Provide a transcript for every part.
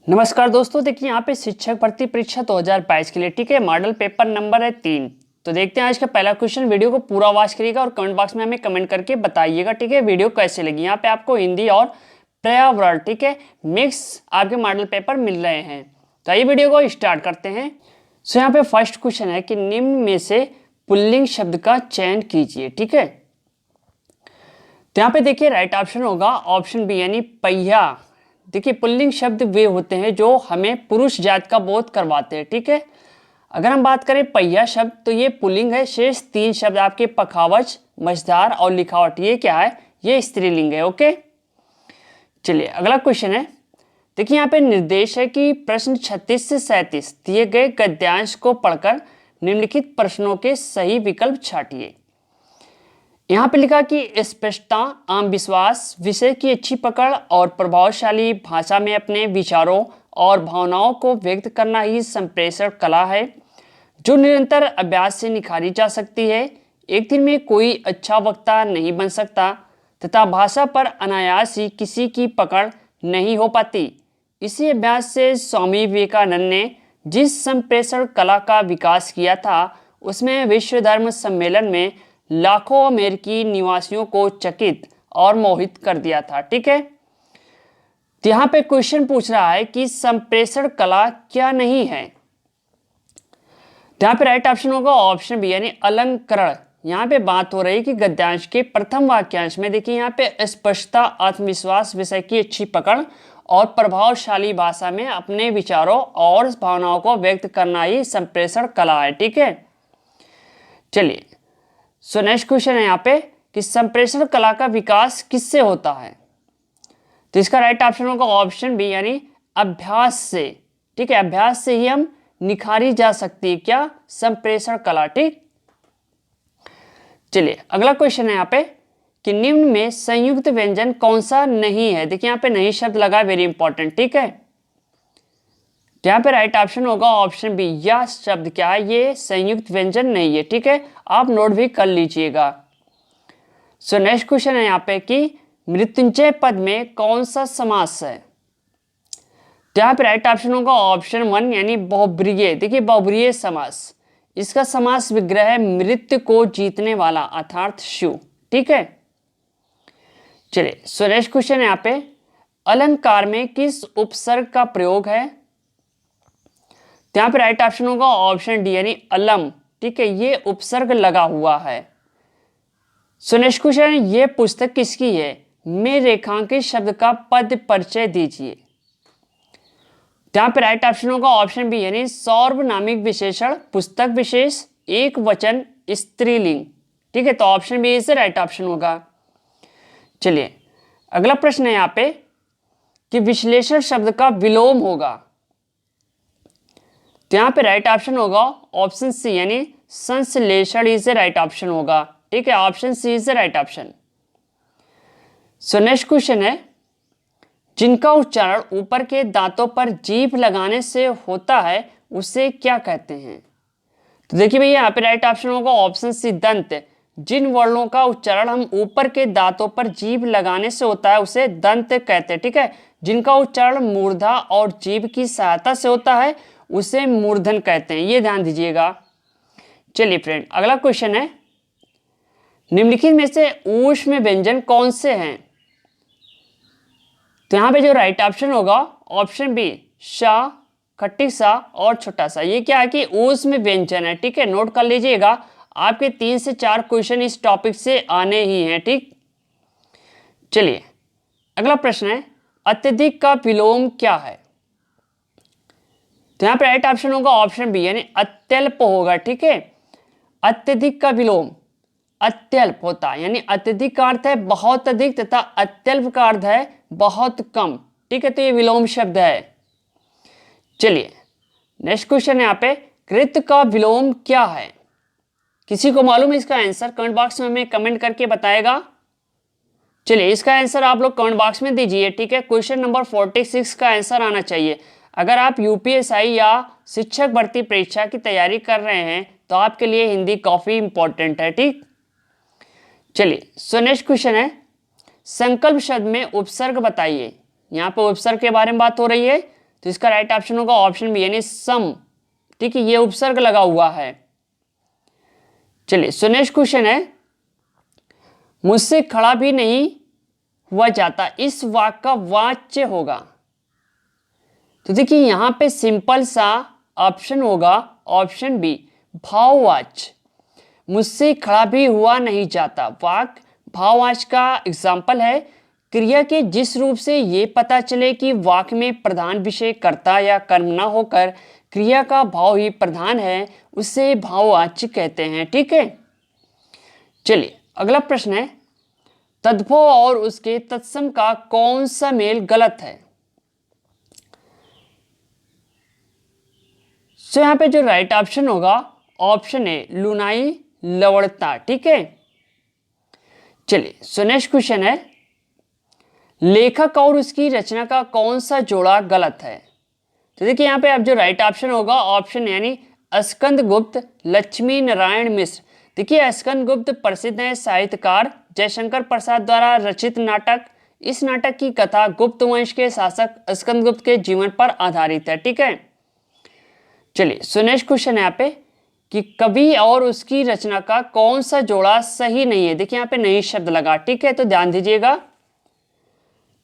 नमस्कार दोस्तों, देखिए यहाँ पे शिक्षक भर्ती परीक्षा 2022 के लिए ठीक है, मॉडल पेपर नंबर है 3। तो देखते हैं आज का पहला क्वेश्चन। वीडियो को पूरा वॉच करिएगा और कमेंट बॉक्स में हमें कमेंट करके बताइएगा ठीक है, वीडियो कैसे लगी। यहाँ पे आपको हिंदी और पर्यावरण ठीक है मिक्स आपके मॉडल पेपर मिल रहे हैं। तो आइए वीडियो को स्टार्ट करते हैं। सो यहाँ पे फर्स्ट क्वेश्चन है कि निम्न में से पुल्लिंग शब्द का चयन कीजिए ठीक है। तो यहाँ पे देखिए राइट ऑप्शन होगा ऑप्शन बी यानी पहिया। देखिए पुल्लिंग शब्द वे होते हैं जो हमें पुरुष जात का बोध करवाते हैं ठीक है। अगर हम बात करें पहिया शब्द तो ये पुल्लिंग है। शेष तीन शब्द आपके पखावज, मझधार और लिखावट ये क्या है, ये स्त्रीलिंग है। ओके चलिए अगला क्वेश्चन है। देखिए यहाँ पे निर्देश है कि प्रश्न 36 से 37 दिए गए गद्यांश को पढ़कर निम्नलिखित प्रश्नों के सही विकल्प छांटिए। यहाँ पे लिखा कि स्पष्टता, आम विश्वास, विषय की अच्छी पकड़ और प्रभावशाली भाषा में अपने विचारों और भावनाओं को व्यक्त करना ही संप्रेषण कला है, जो निरंतर अभ्यास से निखारी जा सकती है। एक दिन में कोई अच्छा वक्ता नहीं बन सकता तथा भाषा पर अनायास ही किसी की पकड़ नहीं हो पाती। इसी अभ्यास से स्वामी विवेकानंद ने जिस संप्रेषण कला का विकास किया था उसमें विश्व धर्म सम्मेलन में लाखों अमेरिकी निवासियों को चकित और मोहित कर दिया था ठीक है। तो यहाँ पे क्वेश्चन पूछ रहा है कि संप्रेषण कला क्या नहीं है। तो यहाँ पे राइट ऑप्शन होगा ऑप्शन बी यानी अलंकरण। यहाँ पे बात हो रही है कि गद्यांश के प्रथम वाक्यांश में देखिए यहाँ पे स्पष्टता, आत्मविश्वास, विषय की अच्छी पकड़ और प्रभावशाली भाषा में अपने विचारों और भावनाओं को व्यक्त करना ही संप्रेषण कला है ठीक है। चलिए सो नेक्स्ट क्वेश्चन है यहाँ पे कि संप्रेषण कला का विकास किससे होता है। तो इसका राइट ऑप्शन होगा ऑप्शन बी यानी अभ्यास से ठीक है। अभ्यास से ही हम निखारी जा सकती है क्या, संप्रेषण कला ठीक। चलिए अगला क्वेश्चन है यहाँ पे कि निम्न में संयुक्त व्यंजन कौन सा नहीं है। देखिए यहाँ पे नहीं शब्द लगा है, वेरी इंपॉर्टेंट ठीक है। यहाँ पे राइट ऑप्शन होगा ऑप्शन बी, यह शब्द क्या है, ये संयुक्त व्यंजन नहीं है ठीक है। आप नोट भी कर लीजिएगा। सो नेक्स्ट क्वेश्चन है यहाँ पे कि मृत्युंजय पद में कौन सा समास है। तो यहाँ पे राइट ऑप्शन होगा ऑप्शन 1 यानी बहुब्रीय। देखिए बहुब्रीय समास, इसका समास विग्रह है मृत्यु को जीतने वाला अर्थात शिव ठीक है। चलिए सो नेक्स्ट क्वेश्चन है यहाँ पे अलंकार में किस उपसर्ग का प्रयोग है। तो यहाँ पे राइट ऑप्शन होगा ऑप्शन डी यानी अलम ठीक है, ये उपसर्ग लगा हुआ है। सो नेक्स्ट क्वेश्चन, ये पुस्तक किसकी है, में रेखांकित शब्द का पद परिचय दीजिए। यहाँ पे राइट ऑप्शन होगा ऑप्शन बी यानी सार्वनामिक विशेषण, पुस्तक विशेष, एक वचन, स्त्रीलिंग ठीक है। तो ऑप्शन बी इसे राइट ऑप्शन होगा। चलिए अगला प्रश्न है यहाँ पे कि विश्लेषण शब्द का विलोम होगा। तो यहाँ पे राइट ऑप्शन होगा ऑप्शन सी यानी संश्लेषण इज राइट ऑप्शन होगा ठीक है। Option C is right option. So next question है जिनका उच्चारण ऊपर के दांतों पर जीभ लगाने से होता है उसे क्या कहते हैं। तो देखिए भैया यहाँ पे राइट ऑप्शन होगा ऑप्शन सी दंत। जिन वर्णों का उच्चारण हम ऊपर के दांतों पर जीभ लगाने से होता है उसे दंत कहते हैं ठीक है। जिनका उच्चारण मूर्धा और जीभ की सहायता से होता है उसे मूर्धन कहते हैं, ये ध्यान दीजिएगा। चलिए फ्रेंड अगला क्वेश्चन है निम्नलिखित में से ऊष्म व्यंजन कौन से हैं। तो यहाँ पे जो राइट ऑप्शन होगा ऑप्शन बी सा, खट्टी सा और छोटा सा, ये क्या है कि ऊष्म व्यंजन है ठीक है। नोट कर लीजिएगा, आपके 3 से 4 क्वेश्चन इस टॉपिक से आने ही हैं ठीक। चलिए अगला प्रश्न है अत्यधिक का विलोम क्या है। तो यहाँ पे राइट ऑप्शन होगा ऑप्शन बी यानी अत्यल्प होगा ठीक है। अत्यधिक का विलोम अत्यल्प होता है, यानी अत्यधिक का अर्थ है बहुत अधिक तथा अत्यल्प का अर्थ है बहुत कम ठीक है। तो ये विलोम शब्द है। चलिए नेक्स्ट क्वेश्चन है यहाँ पे कृत का विलोम क्या है। किसी को मालूम है इसका आंसर, कमेंट बॉक्स में हमें कमेंट करके बताएगा। चलिए इसका आंसर आप लोग कमेंट बॉक्स में दीजिए ठीक है। क्वेश्चन नंबर 46 का आंसर आना चाहिए। अगर आप यूपीएसआई या शिक्षक भर्ती परीक्षा की तैयारी कर रहे हैं तो आपके लिए हिंदी काफी इंपॉर्टेंट है ठीक। चलिए सो नेक्स्ट क्वेश्चन है संकल्प शब्द में उपसर्ग बताइए। यहाँ पे उपसर्ग के बारे में बात हो रही है। तो इसका राइट ऑप्शन होगा ऑप्शन बी यानी सम। ठीक है, ये उपसर्ग लगा हुआ है। चलिए सो नेक्स्ट क्वेश्चन है, मुझसे खड़ा भी नहीं हुआ जाता, इस वाक्य का वाच्य होगा। तो देखिए यहां पे सिंपल सा ऑप्शन होगा ऑप्शन बी भाववाच्य। मुझसे खड़ा भी हुआ नहीं जाता वाक्य भाववाच्य का एग्जाम्पल है। क्रिया के जिस रूप से ये पता चले कि वाक्य में प्रधान विषय कर्ता या कर्म न होकर क्रिया का भाव ही प्रधान है, उसे भाववाच्य कहते हैं। ठीक है, चलिए अगला प्रश्न है, तद्भव और उसके तत्सम का कौन सा मेल गलत है। सो यहां पे जो राइट ऑप्शन होगा ऑप्शन ए लुनाई लवणता। ठीक है, चलिए सो नेक्स्ट क्वेश्चन है, लेखक और उसकी रचना का कौन सा जोड़ा गलत है। तो देखिए यहां पे अब जो राइट ऑप्शन होगा ऑप्शन यानी स्कंद गुप्त लक्ष्मी नारायण मिश्र। देखिए स्कंद गुप्त प्रसिद्ध है साहित्यकार जयशंकर प्रसाद द्वारा रचित नाटक। इस नाटक की कथा गुप्त वंश के शासक स्कंद गुप्त के जीवन पर आधारित है। ठीक है, चलिए सो नेक्स्ट क्वेश्चन है यहाँ पे कि कवि और उसकी रचना का कौन सा जोड़ा सही नहीं है। देखिए यहाँ पे नहीं शब्द लगा। ठीक है, तो ध्यान दीजिएगा।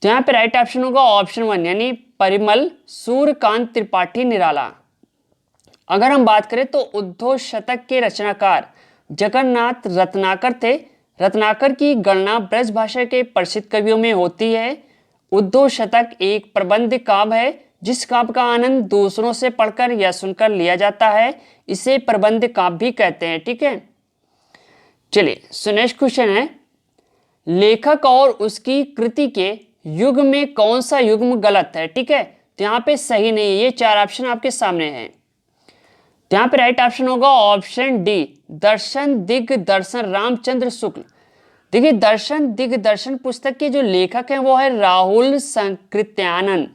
तो यहाँ पे राइट ऑप्शन होगा ऑप्शन 1 यानी परिमल सूर्यकांत त्रिपाठी निराला। अगर हम बात करें तो उद्धव शतक के रचनाकार जगन्नाथ रत्नाकर थे। रत्नाकर की गणना ब्रज भाषा के प्रसिद्ध कवियों में होती है। उद्धव शतक एक प्रबंध काव्य है जिस काव्य का आनंद दूसरों से पढ़कर या सुनकर लिया जाता है, इसे प्रबंध काव्य भी कहते हैं। ठीक है, चलिए सो नेक्स्ट क्वेश्चन है, लेखक और उसकी कृति के युग में कौन सा युग्म गलत है। ठीक है, तो यहाँ पे सही नहीं है। ये 4 ऑप्शन आपके सामने हैं। तो यहाँ पे राइट ऑप्शन होगा ऑप्शन डी दर्शन दिग्दर्शन रामचंद्र शुक्ल। देखिए दर्शन दिग्दर्शन पुस्तक के जो लेखक हैं वो है राहुल संकृत्यानंद।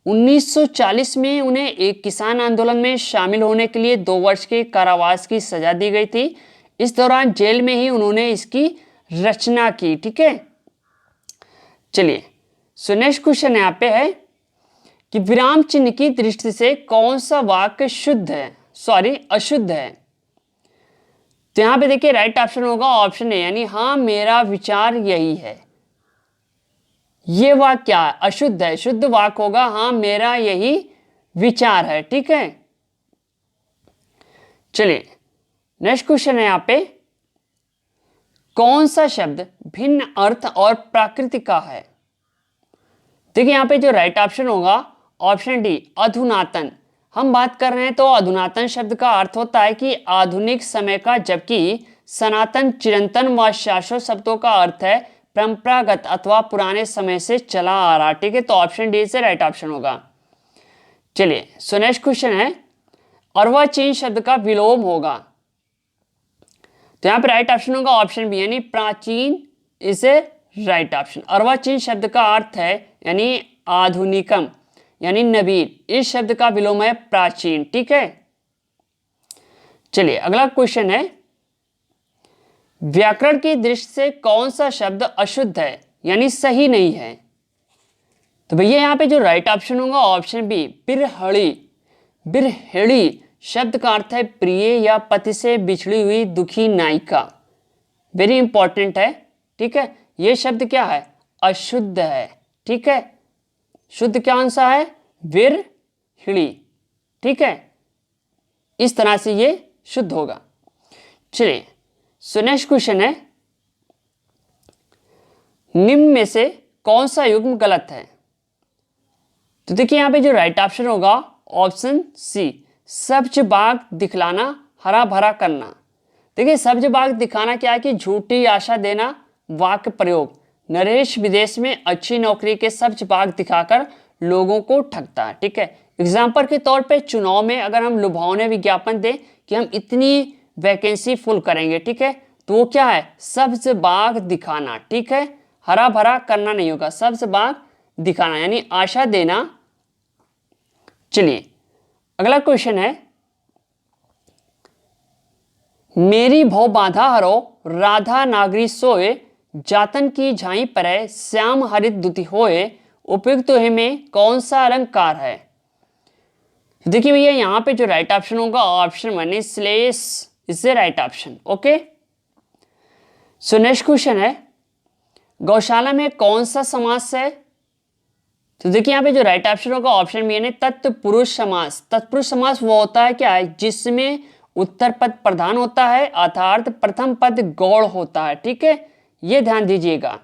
1940 में उन्हें एक किसान आंदोलन में शामिल होने के लिए 2 वर्ष के कारावास की सजा दी गई थी। इस दौरान जेल में ही उन्होंने इसकी रचना की। ठीक है, चलिए सो नेक्स्ट क्वेश्चन यहाँ पे है कि विराम चिन्ह की दृष्टि से कौन सा वाक्य शुद्ध है अशुद्ध है। तो यहां पे देखिए राइट ऑप्शन होगा ऑप्शन ए यानी हाँ मेरा विचार यही है। ये वाक्य क्या है, अशुद्ध है। शुद्ध वाक्य होगा हाँ मेरा यही विचार है। ठीक है, चलिए नेक्स्ट क्वेश्चन है यहाँ पे, कौन सा शब्द भिन्न अर्थ और प्राकृति का है। देखिए यहां पे जो राइट ऑप्शन होगा ऑप्शन डी अधुनातन। हम बात कर रहे हैं तो अधुनातन शब्द का अर्थ होता है कि आधुनिक समय का, जबकि सनातन चिरंतन व शाश्वत शब्दों का अर्थ है परंपरागत अथवा पुराने समय से चला आ रहा। ठीक है, तो ऑप्शन डी से राइट ऑप्शन होगा। चलिए सो नेक्स्ट क्वेश्चन है, अर्वाचीन शब्द का विलोम होगा। तो यहां पर राइट ऑप्शन होगा ऑप्शन बी यानी प्राचीन, इसे राइट ऑप्शन। अर्वाचीन शब्द का अर्थ है यानी आधुनिकम यानी नवीन। इस शब्द का विलोम है प्राचीन। ठीक है, चलिए अगला क्वेश्चन है, व्याकरण की दृष्टि से कौन सा शब्द अशुद्ध है यानी सही नहीं है। तो भैया यहां पे जो राइट ऑप्शन होगा ऑप्शन बी बिरहड़ी। बिरहड़ी शब्द का अर्थ है प्रिय या पति से बिछड़ी हुई दुखी नायिका। वेरी इंपॉर्टेंट है। ठीक है, ये शब्द क्या है, अशुद्ध है। ठीक है, शुद्ध क्या आंसर है, बिरहड़ी। ठीक है, इस तरह से ये शुद्ध होगा। चलिए सो नेक्स्ट क्वेश्चन है, निम्न में से कौन सा युग्म गलत है। तो देखिए यहां पे जो राइट ऑप्शन होगा ऑप्शन सी सब्ज बाग दिखलाना हरा भरा करना। देखिए सब्ज बाग दिखाना क्या है कि झूठी आशा देना। वाक्य प्रयोग, नरेश विदेश में अच्छी नौकरी के सब्ज बाग दिखाकर लोगों को ठगता है। ठीक है, एग्जाम्पल के तौर पे चुनाव में अगर हम लुभावने विज्ञापन दें कि हम इतनी वैकेंसी फुल करेंगे, ठीक है, तो वो क्या है, सब्ज बाग दिखाना। ठीक है, हरा भरा करना नहीं होगा, सब्ज बाग दिखाना यानी आशा देना। चलिए अगला क्वेश्चन है, मेरी भव बाधा हरो राधा नागरी सोए जातन की झाई परै श्याम हरित दुति होए। उपयुक्त में कौन सा अलंकार है। तो देखिए भैया यहाँ पे जो राइट ऑप्शन होगा option 1 is slash is the right option. Okay, so next question है गौशाला में कौन सा समास है? तो देखिए यहाँ पे जो राइट ऑप्शन होगा ऑप्शन बी है तत्पुरुष समास। तत्पुरुष समास वो होता है क्या है जिसमें उत्तर पद प्रधान होता है अर्थात प्रथम पद गौड़ होता है। ठीक है, ये ध्यान दीजिएगा।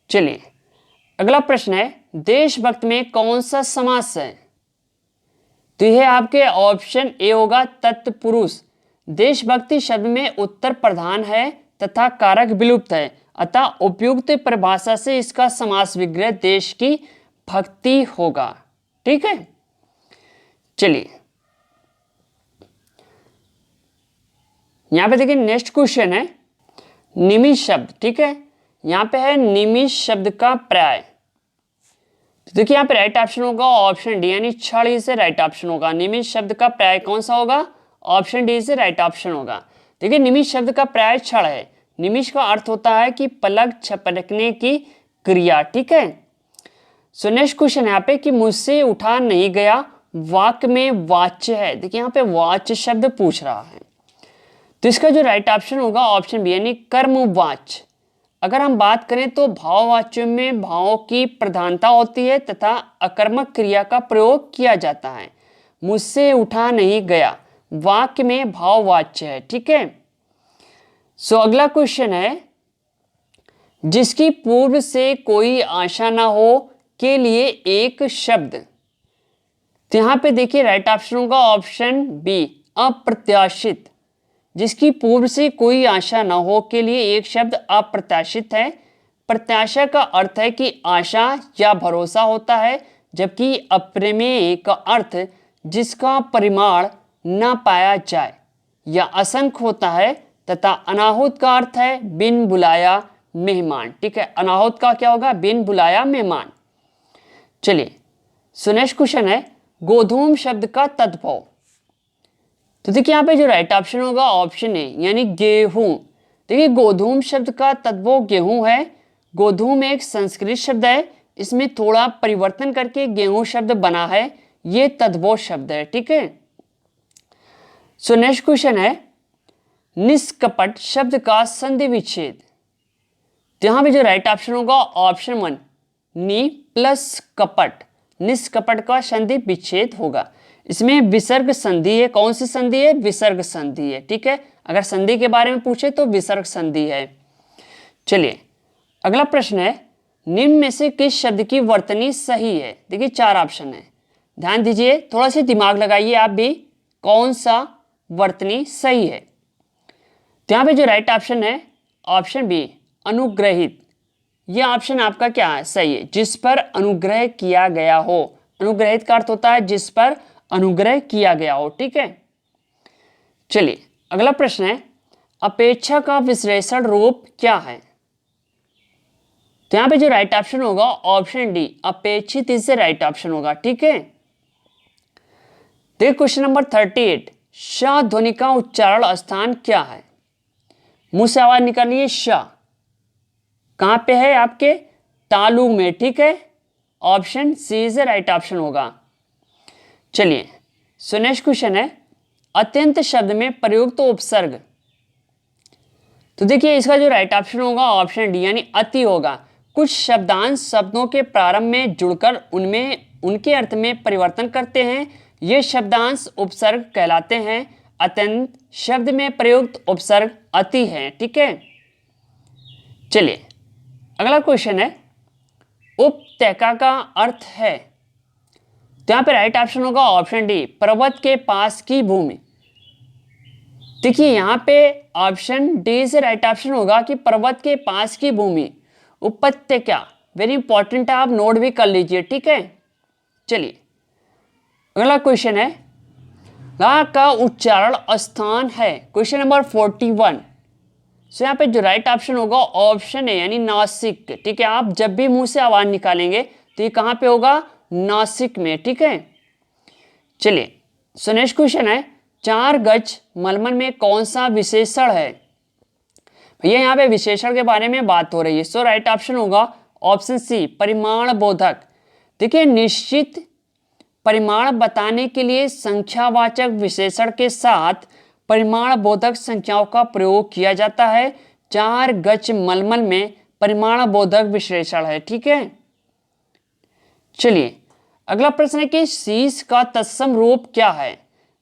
चलिए अगला प्रश्न है देशभक्त में कौन सा समास है? तो यह आपके ऑप्शन ए होगा तत्पुरुष। देशभक्ति शब्द में उत्तर प्रधान है तथा कारक विलुप्त है, अतः उपयुक्त परिभाषा से इसका समास विग्रह देश की भक्ति होगा। ठीक है, चलिए यहां पे देखिए नेक्स्ट क्वेश्चन है निमिष शब्द। ठीक है, यहां पे है निमिष शब्द का पर्याय। तो देखिए यहाँ पे राइट ऑप्शन होगा ऑप्शन डी यानी क्षण से राइट ऑप्शन होगा। निमिष शब्द का पर्याय कौन सा होगा? ऑप्शन डी से राइट ऑप्शन होगा। देखिए निमिष शब्द का पर्याय क्षण है। निमिष का अर्थ होता है कि पलक झपकने की क्रिया। ठीक है, सो नेक्स्ट क्वेश्चन यहाँ पे कि मुझसे उठा नहीं गया वाक्य में वाच्य है। देखिए यहाँ पे वाच्य शब्द पूछ रहा है, तो इसका जो राइट ऑप्शन होगा ऑप्शन बी यानी कर्मवाच्य। अगर हम बात करें तो भाववाच्यों में भावों की प्रधानता होती है तथा अकर्मक क्रिया का प्रयोग किया जाता है। मुझसे उठा नहीं गया वाक्य में भाववाच्य है। ठीक है, सो अगला क्वेश्चन है जिसकी पूर्व से कोई आशा ना हो के लिए एक शब्द। तो यहां पे देखिए राइट ऑप्शन होगा ऑप्शन बी अप्रत्याशित। जिसकी पूर्व से कोई आशा न हो के लिए एक शब्द अप्रत्याशित है। प्रत्याशा का अर्थ है कि आशा या भरोसा होता है, जबकि अप्रमेय का अर्थ जिसका परिमाण न पाया जाए या असंख्य होता है, तथा अनाहुत का अर्थ है बिन बुलाया मेहमान। ठीक है, अनाहुत का क्या होगा? बिन बुलाया मेहमान। चलिए सो नेक्स्ट क्वेश्चन है गोधूम शब्द का तद्भव। तो देखिए यहाँ पे जो राइट ऑप्शन होगा ऑप्शन ए यानी गेहूं। देखिए गोधूम शब्द का तद्भव गेहूं है। गोधूम एक संस्कृत शब्द है, इसमें थोड़ा परिवर्तन करके गेहूं शब्द बना है, ये तद्भव शब्द है। ठीक है, सो नेक्स्ट क्वेश्चन है निष्कपट शब्द का संधि विच्छेद। तो यहाँ पे जो राइट ऑप्शन होगा ऑप्शन 1 नि प्लस कपट। निष्कपट का संधि विच्छेद होगा। इसमें विसर्ग संधि है। कौन सी संधि है? विसर्ग संधि है। ठीक है, अगर संधि के बारे में पूछे तो विसर्ग संधि है। चलिए अगला प्रश्न है निम्न में से किस शब्द की वर्तनी सही है? देखिए 4 ऑप्शन है, ध्यान दीजिए, थोड़ा सा दिमाग लगाइए आप भी, कौन सा वर्तनी सही है। तो यहाँ पे जो राइट ऑप्शन है ऑप्शन बी अनुग्रहित। यह ऑप्शन आपका क्या है? सही है, जिस पर अनुग्रह किया गया हो। अनुग्रहित का अर्थ होता है जिस पर अनुग्रह किया गया हो। ठीक है, चलिए अगला प्रश्न है अपेक्षा का विश्लेषण रूप क्या है? तो यहां पे जो राइट ऑप्शन होगा ऑप्शन डी अपेक्षित इससे राइट ऑप्शन होगा। ठीक है, देखिए क्वेश्चन नंबर 38 श ध्वनि का उच्चारण स्थान क्या है? मुंह से आवाज निकालिए श। कहां पे है? आपके तालु में। ठीक है, ऑप्शन सी से राइट ऑप्शन होगा। चलिए सो नेक्स्ट क्वेश्चन है अत्यंत शब्द में प्रयुक्त उपसर्ग। तो देखिए इसका जो राइट ऑप्शन होगा ऑप्शन डी यानी अति होगा। कुछ शब्दांश शब्दों के प्रारंभ में जुड़कर उनमें उनके अर्थ में परिवर्तन करते हैं, ये शब्दांश उपसर्ग कहलाते हैं। अत्यंत शब्द में प्रयुक्त उपसर्ग अति है। ठीक है, चलिए अगला क्वेश्चन है उपत्यका का अर्थ है। तो यहां पे राइट ऑप्शन होगा ऑप्शन डी पर्वत के पास की भूमि। देखिए यहां पे ऑप्शन डी से राइट ऑप्शन होगा कि पर्वत के पास की भूमि। उपत्यका वेरी इंपॉर्टेंट है, आप नोट भी कर लीजिए। ठीक है, चलिए अगला क्वेश्चन है ला का उच्चारण स्थान है। Question number 41। सो यहाँ पे जो राइट ऑप्शन होगा ऑप्शन है यानी नासिक। ठीक है, आप जब भी मुंह से आवाज निकालेंगे तो ये कहां पे होगा? नासिक में। ठीक है, चलिए सो नेक्स्ट क्वेश्चन है 4 गज मलमल में कौन सा विशेषण है? भैया यहाँ पे विशेषण के बारे में बात हो रही है। सो राइट ऑप्शन होगा ऑप्शन सी परिमाण बोधक। देखिए निश्चित परिमाण बताने के लिए संख्यावाचक विशेषण के साथ परिमाण बोधक संख्याओं का प्रयोग किया जाता है। 4 गज मलमल में परिमाण बोधक विशेषण है। ठीक है, चलिए अगला प्रश्न है कि शीश का तत्सम रूप क्या है।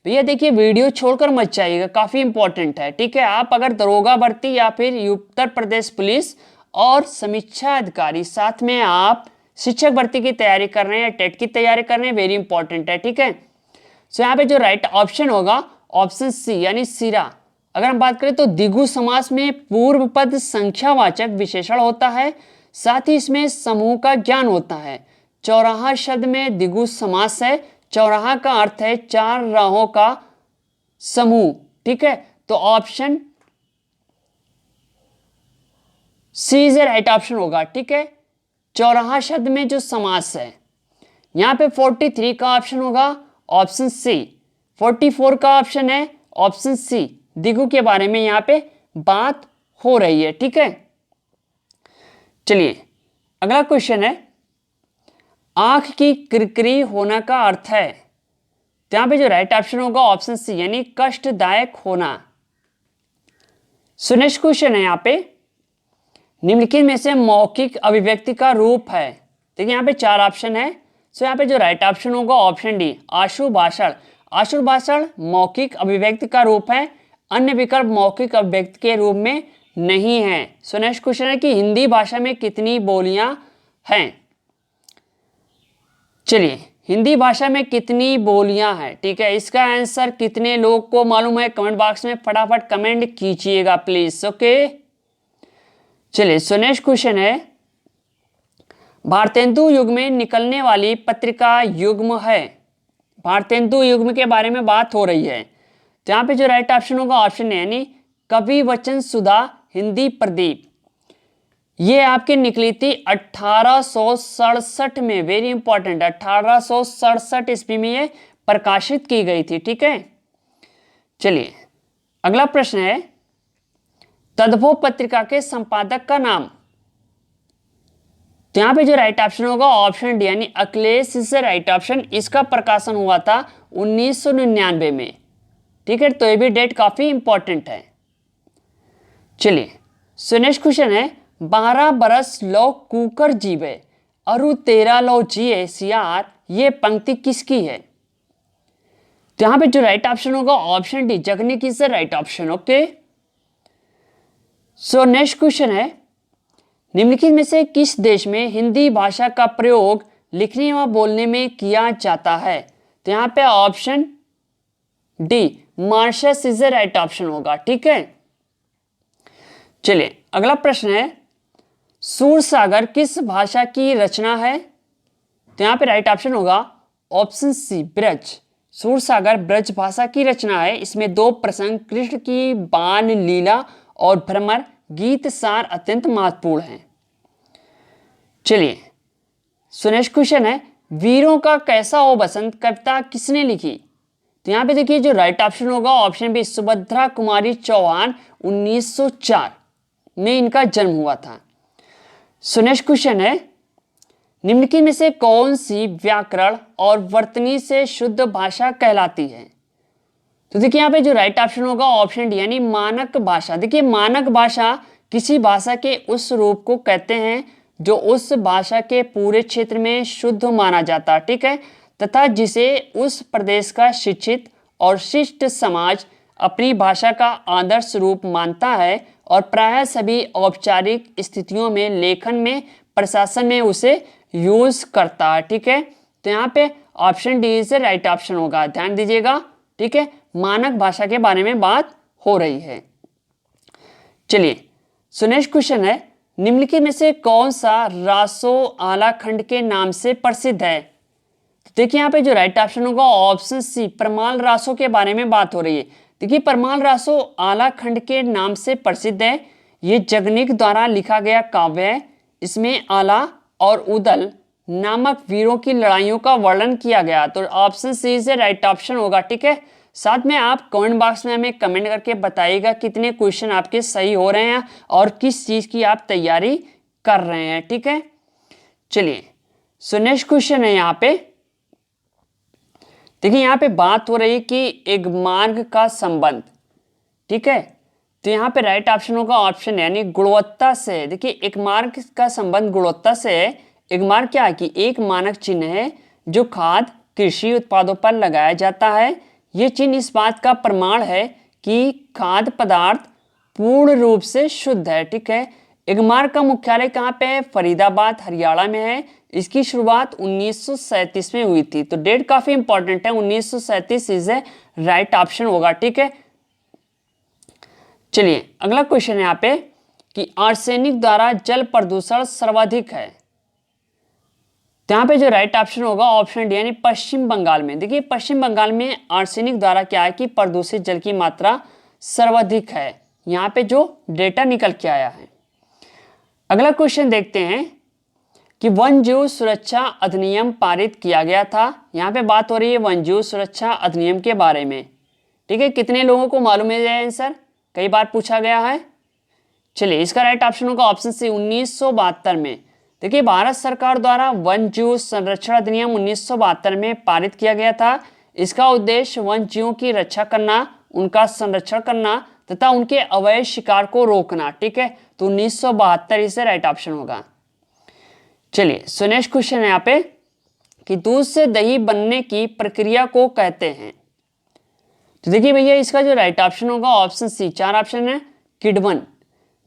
भैया देखिए, वीडियो छोड़कर मत जाइएगा, काफी इंपॉर्टेंट है। ठीक है, आप अगर दरोगा भर्ती या फिर उत्तर प्रदेश पुलिस और समीक्षा अधिकारी, साथ में आप शिक्षक भर्ती की तैयारी कर रहे हैं, टेट की तैयारी कर रहे हैं, वेरी इंपॉर्टेंट है। ठीक है, सो यहाँ पे जो राइट ऑप्शन होगा ऑप्शन सी यानी सिरा। अगर हम बात करें तो द्विगु समास में पूर्व पद संख्यावाचक विशेषण होता है, साथ ही इसमें समूह का ज्ञान होता है। चौराहा शब्द में द्विगु समास है। चौराहा का अर्थ है 4 राहों का समूह। ठीक है, तो option C is right option होगा। ठीक है, चौराहा शब्द में जो समास है, यहां पे 43 का ऑप्शन होगा ऑप्शन सी। 44 का ऑप्शन है ऑप्शन सी। द्विगु के बारे में यहां पे बात हो रही है। ठीक है, चलिए अगला क्वेश्चन है, आंख की किरकिरी होना का अर्थ है। तो यहां पे जो राइट ऑप्शन होगा ऑप्शन सी यानी कष्टदायक होना। सो नेक्स्ट क्वेश्चन है, यहां पे निम्नलिखित में से मौखिक अभिव्यक्ति का रूप है। देखिए यहाँ पे 4 ऑप्शन है। सो यहाँ पे जो राइट ऑप्शन होगा ऑप्शन डी आशु भाषण। आशु भाषण मौखिक अभिव्यक्ति का रूप है, अन्य विकल्प मौखिक अभिव्यक्ति के रूप में नहीं है। सो नेक्स्ट क्वेश्चन है कि हिंदी भाषा में कितनी बोलियां हैं। चलिए हिंदी भाषा में कितनी बोलियां हैं। ठीक है, इसका आंसर कितने लोग को मालूम है कमेंट बॉक्स में फटाफट कमेंट कीजिएगा प्लीज। ओके, चलिए सो नेक्स्ट क्वेश्चन है, भारतेंदु युग में निकलने वाली पत्रिका युग्म है। भारतेंदु युग्म के बारे में बात हो रही है। तो यहाँ पे जो राइट ऑप्शन होगा ऑप्शन है यानी कवि वचन सुधा हिंदी प्रदीप। ये आपकी निकली थी 1867 में, वेरी इंपॉर्टेंट, 1867 ईस्वी में ये प्रकाशित की गई थी। ठीक है, चलिए अगला प्रश्न है, तद्भव पत्रिका के संपादक का नाम। तो यहां पे जो राइट ऑप्शन होगा ऑप्शन डी यानी अखिलेश इज राइट ऑप्शन। इसका प्रकाशन हुआ था 1999 में। ठीक है, तो ये भी डेट काफी इंपॉर्टेंट है। चलिए सो नेक्स्ट क्वेश्चन है, 12 बरस लो कुकर जीवे अरु 13 लो जिए सियार, ये पंक्ति किसकी है। तो यहां पे जो राइट ऑप्शन होगा ऑप्शन डी जगनी की से right option. Okay, so next question है, निम्नलिखित में से किस देश में हिंदी भाषा का प्रयोग लिखने व बोलने में किया जाता है। तो यहां पे option D Mauritius is right option होगा। ठीक है, चलिए अगला प्रश्न है, सूरसागर किस भाषा की रचना है। तो यहां पे राइट ऑप्शन होगा ऑप्शन सी ब्रज। सूरसागर ब्रज भाषा की रचना है। इसमें 2 प्रसंग कृष्ण की बाल लीला और भ्रमर गीत सार अत्यंत महत्वपूर्ण है। चलिए सो नेक्स्ट क्वेश्चन है, वीरों का कैसा हो बसंत कविता किसने लिखी। तो यहां पे देखिए जो राइट ऑप्शन होगा ऑप्शन बी सुभद्रा कुमारी चौहान। 1904 में इनका जन्म हुआ था। सो नेक्स्ट क्वेश्चन है, निम्नलिखित में से कौन सी व्याकरण और वर्तनी से शुद्ध भाषा कहलाती है। तो देखिए यहाँ पे जो राइट ऑप्शन होगा ऑप्शन डी यानी मानक भाषा। देखिए मानक भाषा किसी भाषा के उस रूप को कहते हैं जो उस भाषा के पूरे क्षेत्र में शुद्ध माना जाता है। ठीक है, तथा जिसे उस प्रदेश का शिक्षित और शिष्ट समाज अपनी भाषा का आदर्श रूप मानता है और प्रायः सभी औपचारिक स्थितियों में, लेखन में, प्रशासन में उसे यूज करता है। ठीक है, तो यहाँ पे ऑप्शन डी से राइट ऑप्शन होगा, ध्यान दीजिएगा। ठीक है, मानक भाषा के बारे में बात हो रही है। चलिए सो नेक्स्ट क्वेश्चन है, निम्नलिखित में से कौन सा रासो आला खंड के नाम से प्रसिद्ध है। तो देखिए यहाँ पे जो राइट ऑप्शन होगा ऑप्शन सी परमाल रासो के बारे में बात हो रही है। देखिए परमाल रासो आला खंड के नाम से प्रसिद्ध है। ये जगनिक द्वारा लिखा गया काव्य है। इसमें आला और उदल नामक वीरों की लड़ाइयों का वर्णन किया गया। तो ऑप्शन सी से राइट ऑप्शन होगा। ठीक है, साथ में आप कमेंट बॉक्स में हमें कमेंट करके बताइएगा कितने क्वेश्चन आपके सही हो रहे हैं और किस चीज की आप तैयारी कर रहे हैं। ठीक है, चलिए सो नेक्स्ट क्वेश्चन है यहाँ पे, देखिए यहाँ पे बात हो रही है कि एक मार्ग का संबंध, ठीक है, तो यहाँ पे राइट ऑप्शन होगा ऑप्शन यानी गुणवत्ता से। देखिए एक मार्ग का संबंध गुणवत्ता से है। एक मार्ग क्या है कि एक मानक चिन्ह है जो खाद्य कृषि उत्पादों पर लगाया जाता है। ये चिन्ह इस बात का प्रमाण है कि खाद्य पदार्थ पूर्ण रूप से शुद्ध है, ठीक है। एगमार्क का मुख्यालय कहाँ पे है? फरीदाबाद हरियाणा में है। इसकी शुरुआत 1937 में हुई थी, तो डेट काफी इंपॉर्टेंट है, 1937 इज ए राइट ऑप्शन होगा, ठीक है। चलिए अगला क्वेश्चन है यहाँ पे कि आर्सेनिक द्वारा जल प्रदूषण सर्वाधिक है, तो यहाँ पे जो राइट ऑप्शन होगा ऑप्शन डी यानी पश्चिम बंगाल में। देखिए पश्चिम बंगाल में आर्सेनिक द्वारा क्या है कि प्रदूषित जल की मात्रा सर्वाधिक है, यहाँ पे जो डेटा निकल के आया है। अगला क्वेश्चन देखते हैं कि वन जीव सुरक्षा अधिनियम पारित किया गया था। यहाँ पे बात हो रही है वन जीव सुरक्षा अधिनियम के बारे में, ठीक है। कितने लोगों को मालूम है आंसर? कई बार पूछा गया है। चलिए इसका राइट ऑप्शन होगा ऑप्शन सी 1972 में। देखिए भारत सरकार द्वारा वन जीव संरक्षण अधिनियम 1972 में पारित किया गया था। इसका उद्देश्य वन जीवों की रक्षा करना, उनका संरक्षण करना तथा उनके अवैध शिकार को रोकना, ठीक है। तो 1972 इसे राइट ऑप्शन होगा। चलिए सो नेक्स्ट क्वेश्चन है यहाँ पे कि दूध से दही बनने की प्रक्रिया को कहते हैं, तो देखिए भैया इसका जो राइट ऑप्शन होगा ऑप्शन सी, 4 ऑप्शन है, किण्वन।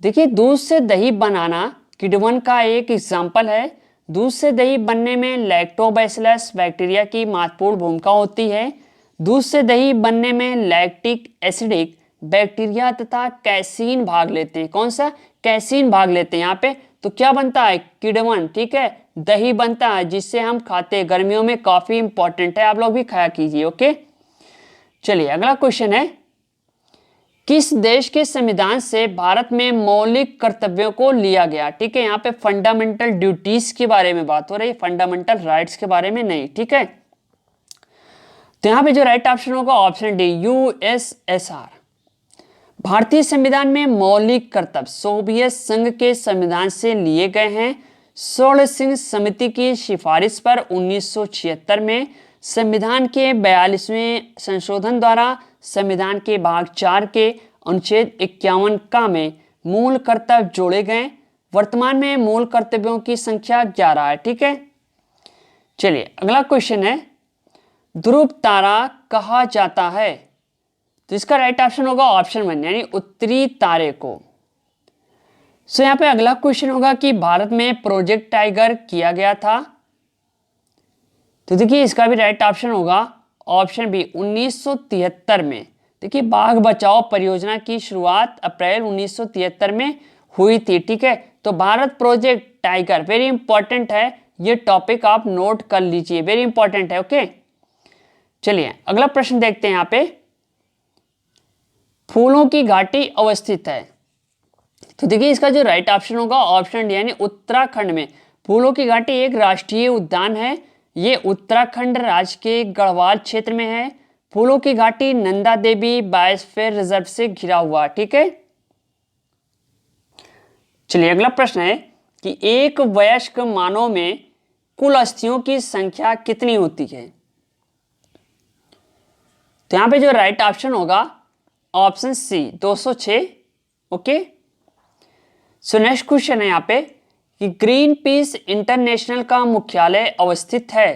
देखिए दूध से दही बनाना किण्वन का एक एग्जाम्पल है। दूध से दही बनने में लैक्टोबैसिलस बैक्टीरिया की महत्वपूर्ण भूमिका होती है। दूध से दही बनने में लैक्टिक एसिडिक बैक्टीरिया तथा कैसीन भाग लेते हैं। कौन सा? कैसीन भाग लेते हैं यहाँ पे। तो क्या बनता है? किण्वन, ठीक है, दही बनता है जिससे हम खाते हैं। गर्मियों में काफी इंपॉर्टेंट है, आप लोग भी खाया कीजिए, ओके। चलिए अगला क्वेश्चन है किस देश के संविधान से भारत में मौलिक कर्तव्यों को लिया गया? ठीक है, यहाँ पे फंडामेंटल ड्यूटीज के बारे में बात हो रही है, फंडामेंटल राइट्स के बारे में नहीं, ठीक है। तो यहाँ पे जो राइट ऑप्शन होगा ऑप्शन डी, यूएसएसआर। भारतीय संविधान में मौलिक कर्तव्य सोवियत संघ के संविधान से लिए गए हैं। स्वर्ण सिंह समिति की सिफारिश पर 1976 में संविधान के 42वें संशोधन द्वारा संविधान के भाग 4 के अनुच्छेद 51 का में मूल कर्तव्य जोड़े गए। वर्तमान में मूल कर्तव्यों की संख्या 11 है, ठीक है। चलिए अगला क्वेश्चन है ध्रुव तारा कहा जाता है? तो इसका राइट ऑप्शन होगा ऑप्शन 1 यानी उत्तरी तारे को। सो यहाँ पे अगला क्वेश्चन होगा कि भारत में प्रोजेक्ट टाइगर किया गया था, तो देखिए इसका भी राइट ऑप्शन होगा ऑप्शन बी 1973 में। देखिए बाघ बचाओ परियोजना की शुरुआत अप्रैल 1973 में हुई थी, ठीक है। तो Bharat project tiger very important है, ये टॉपिक आप नोट कर लीजिए, वेरी इंपॉर्टेंट है, ओके। चलिए अगला प्रश्न देखते हैं। यहाँ पे फूलों की घाटी अवस्थित है, तो देखिए इसका जो राइट ऑप्शन होगा ऑप्शन डी यानी उत्तराखंड में। फूलों की घाटी एक राष्ट्रीय उद्यान है, ये उत्तराखंड राज्य के गढ़वाल क्षेत्र में है। फूलों की घाटी नंदा देवी बायोस्फीयर रिजर्व से घिरा हुआ, ठीक है। चलिए अगला प्रश्न है कि एक वयस्क मानव में कुल अस्थियों की संख्या कितनी होती है? तो यहां पे जो राइट ऑप्शन होगा option C 206, okay. So next question है यहाँ पे कि ग्रीन पीस इंटरनेशनल का मुख्यालय अवस्थित है,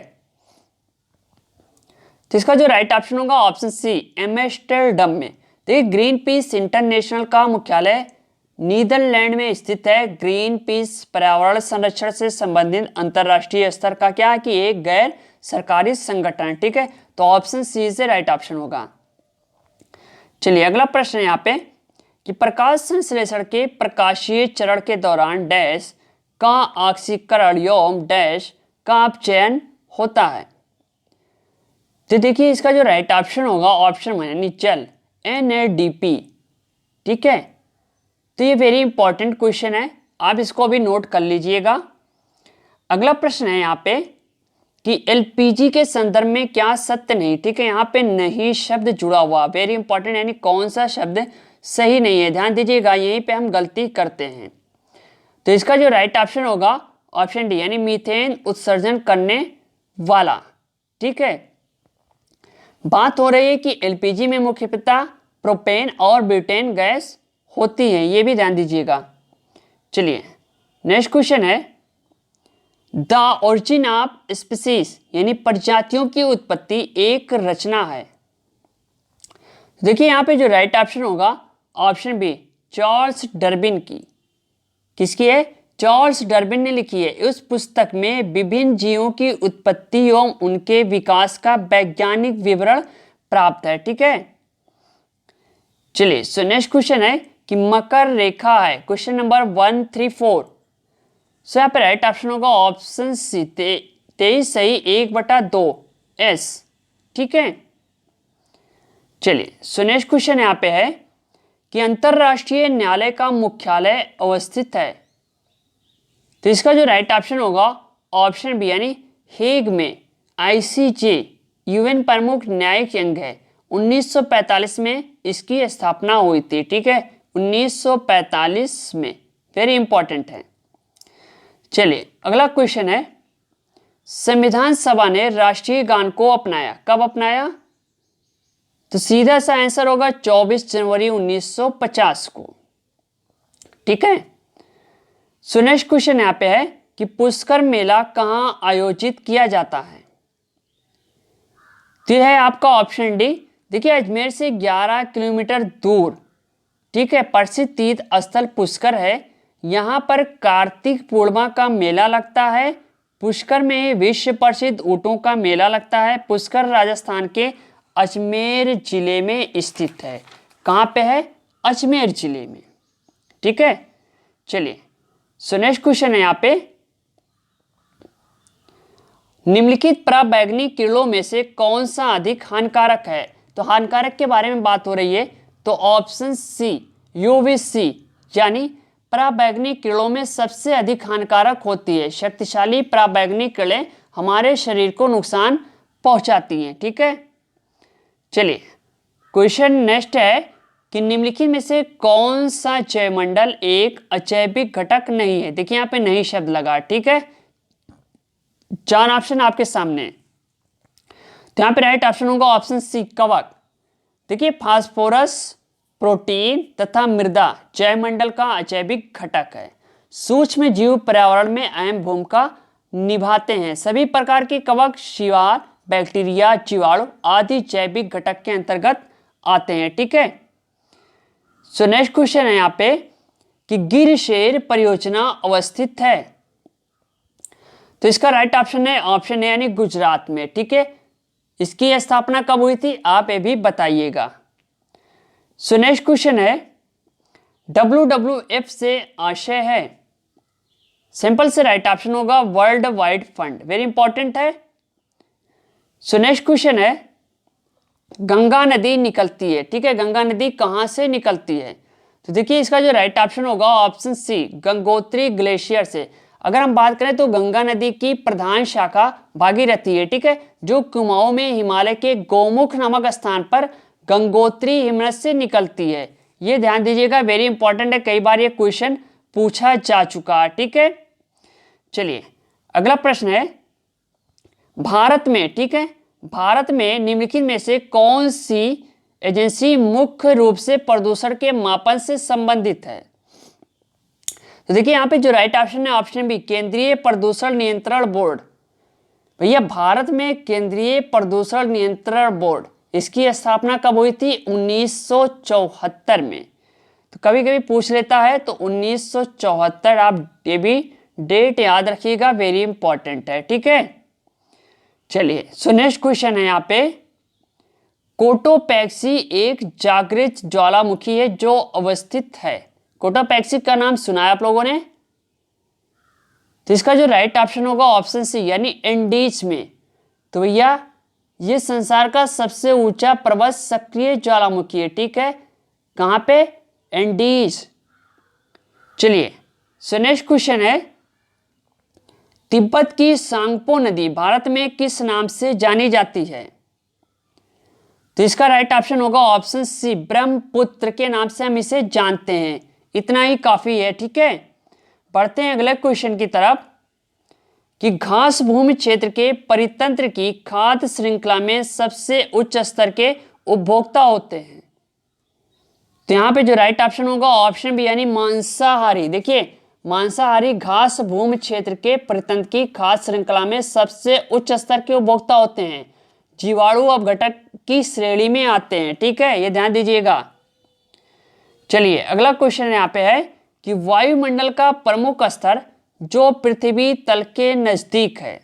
तो इसका जो राइट ऑप्शन होगा ऑप्शन सी एम्स्टर्डम में। देखिए ग्रीन पीस इंटरनेशनल का मुख्यालय नीदरलैंड में स्थित है। ग्रीन पीस पर्यावरण संरक्षण से संबंधित अंतरराष्ट्रीय स्तर का क्या है कि एक गैर सरकारी संगठन है, ठीक है। तो ऑप्शन सी से राइट ऑप्शन होगा। चलिए अगला प्रश्न है यहाँ पे कि प्रकाश संश्लेषण के प्रकाशीय चरण के दौरान डैश का ऑक्सीकरण एवं डैश का अपचयन होता है, तो देखिए इसका जो राइट ऑप्शन होगा ऑप्शन 1 यानी जल NADP, ठीक है। तो ये वेरी इंपॉर्टेंट क्वेश्चन है, आप इसको भी नोट कर लीजिएगा। अगला प्रश्न है यहाँ पे कि LPG के संदर्भ में क्या सत्य नहीं, ठीक है। यहाँ पे नहीं शब्द जुड़ा हुआ, वेरी इंपॉर्टेंट, यानी कौन सा शब्द सही नहीं है, ध्यान दीजिएगा, यहीं पे हम गलती करते हैं। तो इसका जो राइट ऑप्शन होगा ऑप्शन डी यानी मीथेन उत्सर्जन करने वाला, ठीक है। बात हो रही है कि एलपीजी में मुख्यतः प्रोपेन और ब्यूटेन गैस होती है, ये भी ध्यान दीजिएगा। चलिए नेक्स्ट क्वेश्चन है, द ओरिजिन ऑफ स्पीसीज यानी प्रजातियों की उत्पत्ति एक रचना है। देखिए यहाँ पे जो राइट ऑप्शन होगा ऑप्शन बी, चार्ल्स डार्विन की। किसकी है? चार्ल्स डार्विन ने लिखी है। उस पुस्तक में विभिन्न जीवों की उत्पत्ति एवं उनके विकास का वैज्ञानिक विवरण प्राप्त है। ठीक है, चलिए सो नेक्स्ट क्वेश्चन है कि मकर रेखा है, क्वेश्चन नंबर 134। सो यहाँ पे राइट ऑप्शन होगा ऑप्शन सी, 23 सही 1/2 S। ठीक है, चलिए सो नेक्स्ट क्वेश्चन यहाँ पे है कि अंतरराष्ट्रीय न्यायालय का मुख्यालय अवस्थित है। तो इसका जो राइट ऑप्शन होगा ऑप्शन बी यानी हेग में। ICJ UN प्रमुख न्यायिक अंग है। 1945 में इसकी स्थापना हुई थी। ठीक है, 1945 में, वेरी इंपॉर्टेंट है। चलिए अगला क्वेश्चन है, संविधान सभा ने राष्ट्रीय गान को अपनाया, कब अपनाया? तो सीधा सा आंसर होगा 24 जनवरी 1950 को। ठीक है, सो नेक्स्ट क्वेश्चन यहाँ पे है कि पुष्कर मेला कहाँ आयोजित किया जाता है? तो है आपका ऑप्शन डी। देखिए अजमेर से 11 किलोमीटर दूर, ठीक है, प्रसिद्ध तीर्थ स्थल पुष्कर है। यहाँ पर कार्तिक पूर्णिमा का मेला लगता है। पुष्कर में विश्व प्रसिद्ध ऊंटों का मेला लगता है। पुष्कर राजस्थान के अजमेर जिले में स्थित है। कहाँ पे है? अजमेर जिले में। ठीक है, चलिए सो नेक्स्ट क्वेश्चन है यहाँ पे, निम्नलिखित पराबैंगनी किरणों में से कौन सा अधिक हानिकारक है? तो हानिकारक के बारे में बात हो रही है, तो ऑप्शन सी UVC यानी पराबैंगनी किरणों में सबसे अधिक हानिकारक होती है। शक्तिशाली पराबैंगनी किरणें हमारे शरीर को नुकसान पहुंचाती हैं। ठीक है, चलिए क्वेश्चन नेक्स्ट है कि निम्नलिखित में से कौन सा जैवमंडल एक अजैविक घटक नहीं है? देखिए यहाँ पे नहीं शब्द लगा। ठीक है, 4 ऑप्शन आपके सामने, तो यहाँ पे राइट ऑप्शन होगा ऑप्शन सी कवक। देखिए फास्फोरस, प्रोटीन तथा मृदा जैवमंडल का अजैविक घटक है। सूक्ष्म जीव पर्यावरण में अहम भूमिका निभाते हैं। सभी प्रकार के कवक, शिवार, बैक्टीरिया, जीवाणु आदि जैविक घटक के अंतर्गत आते हैं। ठीक है, सो नेक्स्ट क्वेश्चन है यहाँ पे कि गिरशेर परियोजना अवस्थित है। तो इसका राइट ऑप्शन है ऑप्शन ए यानी गुजरात में। ठीक है, इसकी स्थापना कब हुई थी आप ये भी बताइएगा। सो नेक्स्ट क्वेश्चन है, WWF से आशय है? सिंपल से राइट ऑप्शन होगा world wide fund, very important है। सो नेक्स्ट क्वेश्चन है, गंगा नदी निकलती है। ठीक है, गंगा नदी कहां से निकलती है? तो देखिए इसका जो राइट ऑप्शन होगा ऑप्शन सी गंगोत्री ग्लेशियर से। अगर हम बात करें तो गंगा नदी की प्रधान शाखा भागीरथी है। ठीक है, जो कुमाऊं में हिमालय के गोमुख नामक स्थान पर गंगोत्री हिमनद से निकलती है। ये ध्यान दीजिएगा, वेरी इंपॉर्टेंट है, कई बार ये क्वेश्चन पूछा जा चुका है। ठीक है, चलिए अगला प्रश्न है, भारत में, ठीक है, भारत में निम्नलिखित में से कौन सी एजेंसी मुख्य रूप से प्रदूषण के मापन से संबंधित है? तो देखिए यहाँ पे जो राइट ऑप्शन है ऑप्शन बी केंद्रीय प्रदूषण नियंत्रण बोर्ड। भैया भारत में केंद्रीय प्रदूषण नियंत्रण बोर्ड, इसकी स्थापना कब हुई थी? 1974 में। तो कभी कभी पूछ लेता है, तो 1974 आप ये भी डेट याद रखिएगा, वेरी इंपॉर्टेंट है। ठीक है, चलिए सो नेक्स्ट क्वेश्चन है यहाँ पे, कोटोपैक्सी एक जागृत ज्वालामुखी है जो अवस्थित है। कोटोपैक्सी का नाम सुना है आप लोगों ने? तो इसका जो राइट ऑप्शन होगा ऑप्शन सी यानी एंडीज में। तो भैया ये संसार का सबसे ऊंचा पर्वत सक्रिय ज्वालामुखी है। ठीक है, कहां पे? एंडीज। चलिए सो नेक्स्ट क्वेश्चन है, तिब्बत की सांगपो नदी भारत में किस नाम से जानी जाती है? तो इसका राइट ऑप्शन होगा ऑप्शन सी ब्रह्मपुत्र के नाम से हम इसे जानते हैं। इतना ही काफी है। ठीक है, बढ़ते हैं अगले क्वेश्चन की तरफ कि घास भूमि क्षेत्र के परितंत्र की खाद्य श्रृंखला में सबसे उच्च स्तर के उपभोक्ता होते हैं? तो यहाँ पे जो राइट ऑप्शन होगा ऑप्शन बी यानी मांसाहारी। देखिए मांसाहारी घास भूमि क्षेत्र के परितंत्र की खाद्य श्रृंखला में सबसे उच्च स्तर के उपभोक्ता होते हैं, जीवाणु अपघटक की श्रेणी में आते हैं। ठीक है, ये ध्यान दीजिएगा। चलिए अगला क्वेश्चन यहाँ पे है कि वायुमंडल का प्रमुख स्तर जो पृथ्वी तल के नजदीक है।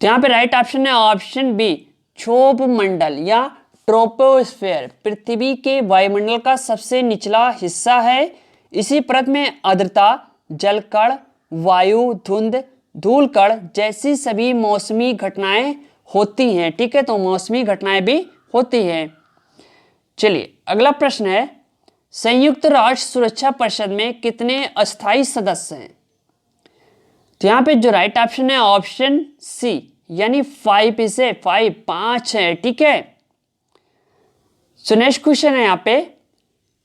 तो यहाँ पे राइट ऑप्शन है ऑप्शन बी क्षोभ मंडल या ट्रोपोस्फेयर। पृथ्वी के वायुमंडल का सबसे निचला हिस्सा है। इसी परत में आर्द्रता, जलकण, वायु, धुंध, धूलकण जैसी सभी मौसमी घटनाएं होती हैं। ठीक है, तो मौसमी घटनाएं भी होती हैं। चलिए अगला प्रश्न है, संयुक्त राष्ट्र सुरक्षा परिषद में कितने अस्थायी सदस्य हैं? तो यहाँ पे जो राइट ऑप्शन है ऑप्शन सी यानी 5 इसे 5 है। ठीक है, सो नेक्स्ट क्वेश्चन है यहाँ पे,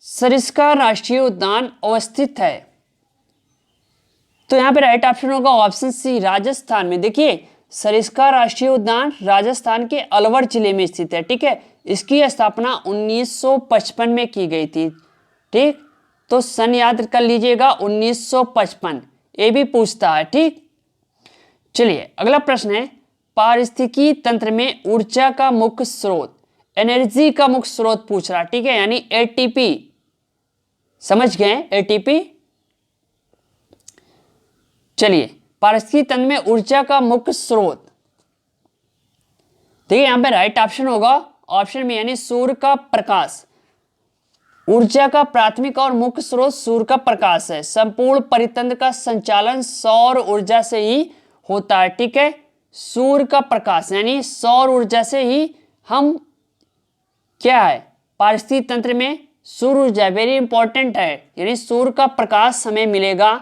सरिस्का राष्ट्रीय उद्यान अवस्थित है। तो यहाँ पे राइट ऑप्शन होगा ऑप्शन सी राजस्थान में। देखिए सरिस्का राष्ट्रीय उद्यान राजस्थान के अलवर जिले में स्थित है। ठीक है, इसकी स्थापना 1955 में की गई थी। ठीक, तो सन याद कर लीजिएगा 1955, ये भी पूछता है। ठीक, चलिए अगला प्रश्न है, पारिस्थितिकी तंत्र में ऊर्जा का मुख्य स्रोत, एनर्जी का मुख्य स्रोत पूछ रहा। ठीक है, यानी एटीपी, समझ गए एटीपी। चलिए पारिस्थितिकी तंत्र में ऊर्जा का मुख्य स्रोत, देखिए यहां पे राइट ऑप्शन होगा ऑप्शन में यानी सूर्य का प्रकाश। ऊर्जा का प्राथमिक और मुख्य स्रोत सूर्य का प्रकाश है। संपूर्ण परितंत्र का संचालन सौर ऊर्जा से ही होता है। ठीक है, सूर्य का प्रकाश यानी सौर ऊर्जा से ही हम क्या है पारिस्थितिकी तंत्र में सूर्य ऊर्जा वेरी इंपॉर्टेंट है, यानी सूर्य का प्रकाश हमें मिलेगा।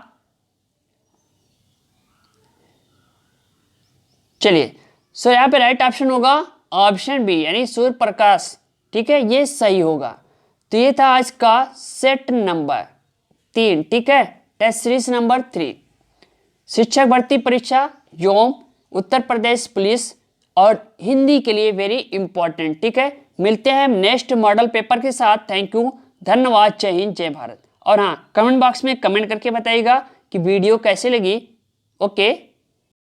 चलिए सो यहाँ पे राइट ऑप्शन होगा ऑप्शन बी यानी सूर्य प्रकाश। ठीक है, ये सही होगा। तो ये था आज का सेट नंबर 3। ठीक है, टेस्ट सीरीज नंबर 3, शिक्षक भर्ती परीक्षा योम उत्तर प्रदेश पुलिस और हिंदी के लिए वेरी इंपॉर्टेंट। ठीक है, मिलते हैं नेक्स्ट मॉडल पेपर के साथ। थैंक यू, धन्यवाद, जय हिंद, जय भारत। और हाँ, कमेंट बॉक्स में कमेंट करके बताइएगा कि वीडियो कैसे लगी। ओके।